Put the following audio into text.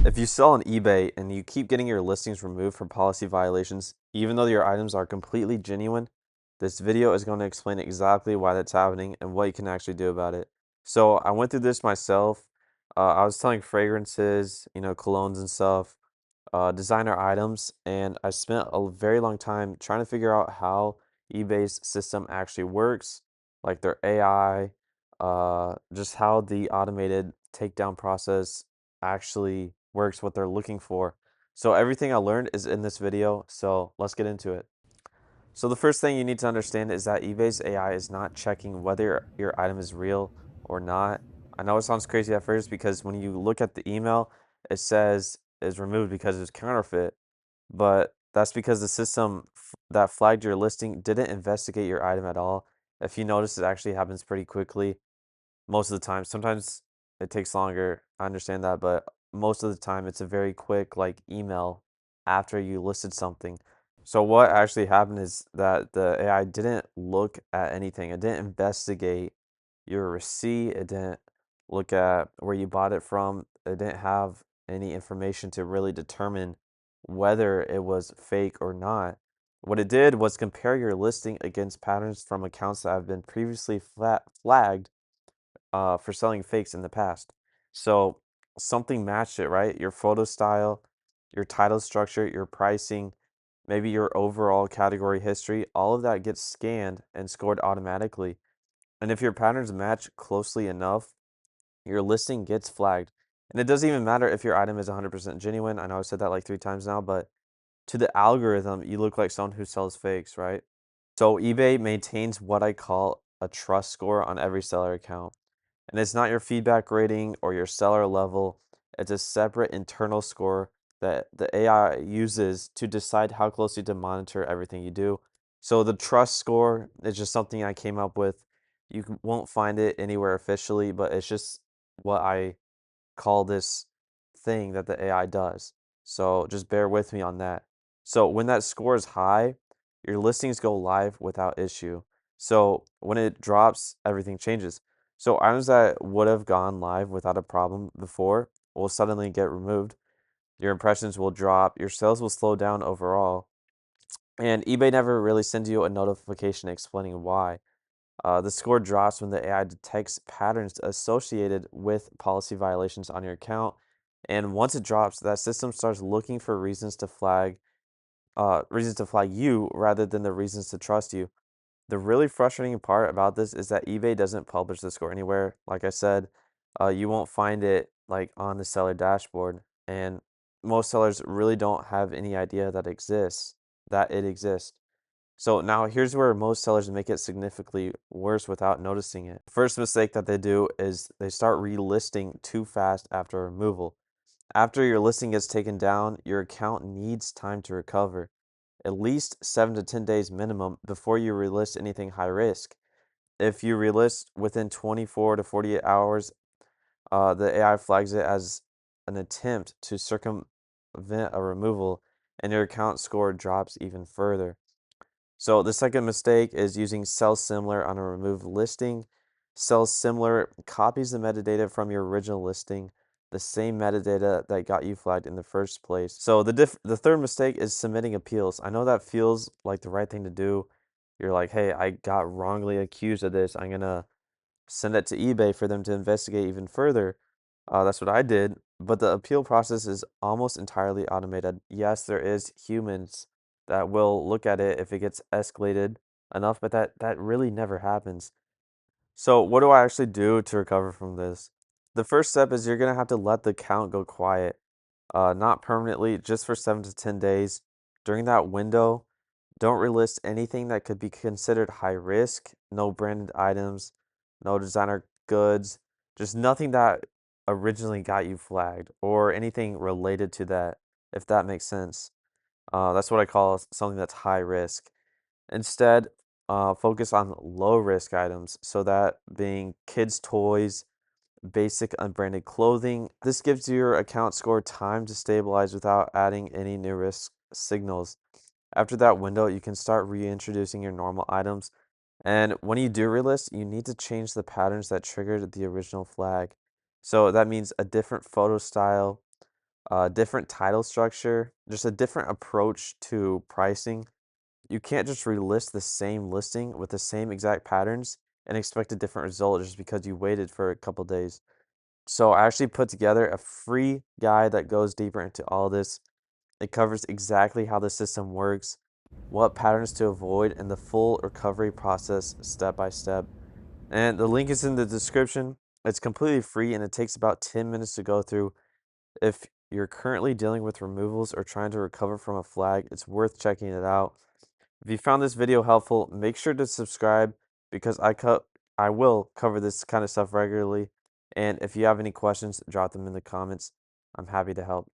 If you sell on eBay and you keep getting your listings removed for policy violations, even though your items are completely genuine, this video is going to explain exactly why that's happening and what you can actually do about it. So I went through this myself. I was selling fragrances, colognes and stuff, designer items, and I spent a very long time trying to figure out how eBay's system actually works, like their AI, just how the automated takedown process actually works, what they're looking for. So everything I learned is in this video, so let's get into it. So the first thing you need to understand is that eBay's AI is not checking whether your item is real or not. I know it sounds crazy at first because when you look at the email, it says is removed because it's counterfeit, but that's because the system that flagged your listing didn't investigate your item at all. If you notice, it actually happens pretty quickly most of the time. Sometimes it takes longer. I understand that, but most of the time it's a very quick like email after you listed something. So what actually happened is that the AI didn't look at anything. It didn't investigate your receipt. It didn't look at where you bought it from. It didn't have any information to really determine whether it was fake or not. What it did was compare your listing against patterns from accounts that have been previously flagged for selling fakes in the past. So something matched it, right? Your photo style, your title structure, your pricing, maybe your overall category history, all of that gets scanned and scored automatically. And if your patterns match closely enough, your listing gets flagged. And it doesn't even matter if your item is 100% genuine. I know I've said that like 3 times now, but to the algorithm, you look like someone who sells fakes, right? So eBay maintains what I call a trust score on every seller account. And it's not your feedback rating or your seller level. It's a separate internal score that the AI uses to decide how closely to monitor everything you do. So the trust score is just something I came up with. Won't find it anywhere officially, but it's just what I call this thing that the AI does. So just bear with me on that. So when that score is high, your listings go live without issue. So when it drops, everything changes. So items that would have gone live without a problem before will suddenly get removed. Your impressions will drop, your sales will slow down overall. And eBay never really sends you a notification explaining why. The score drops when the AI detects patterns associated with policy violations on your account. And once it drops, that system starts looking for reasons to flag you rather than the reasons to trust you. The really frustrating part about this is that eBay doesn't publish the score anywhere. Like I said, you won't find it like on the seller dashboard, and most sellers really don't have any idea that it exists. So now here's where most sellers make it significantly worse without noticing it. First mistake that they do is they start relisting too fast after removal. After your listing gets taken down, your account needs time to recover, at least 7 to 10 days minimum before you relist anything high risk. If you relist within 24 to 48 hours, the AI flags it as an attempt to circumvent a removal, and your account score drops even further. So the second mistake is using sell similar on a removed listing. Sell similar copies the metadata from your original listing, the same metadata that got you flagged in the first place. So the third mistake is submitting appeals. I know that feels like the right thing to do. You're like, hey, I got wrongly accused of this. I'm gonna send it to eBay for them to investigate even further. That's what I did. But the appeal process is almost entirely automated. Yes, there is humans that will look at it if it gets escalated enough, but that really never happens. So what do I actually do to recover from this? The first step is you're gonna have to let the count go quiet, not permanently, just for 7 to 10 days. During that window, don't relist anything that could be considered high risk, no branded items, no designer goods, just nothing that originally got you flagged or anything related to that, if that makes sense. That's what I call something that's high risk. Instead, focus on low risk items. So that being kids' toys, basic unbranded clothing. This gives your account score time to stabilize without adding any new risk signals. After that window, you can start reintroducing your normal items. And when you do relist, you need to change the patterns that triggered the original flag. So that means a different photo style, different title structure, just a different approach to pricing. You can't just relist the same listing with the same exact patterns and expect a different result just because you waited for a couple days. So I actually put together a free guide that goes deeper into all this. It covers exactly how the system works, what patterns to avoid, and the full recovery process step by step. And the link is in the description. It's completely free and it takes about 10 minutes to go through. If you're currently dealing with removals or trying to recover from a flag, it's worth checking it out. If you found this video helpful, make sure to subscribe because I will cover this kind of stuff regularly. And if you have any questions, drop them in the comments. I'm happy to help.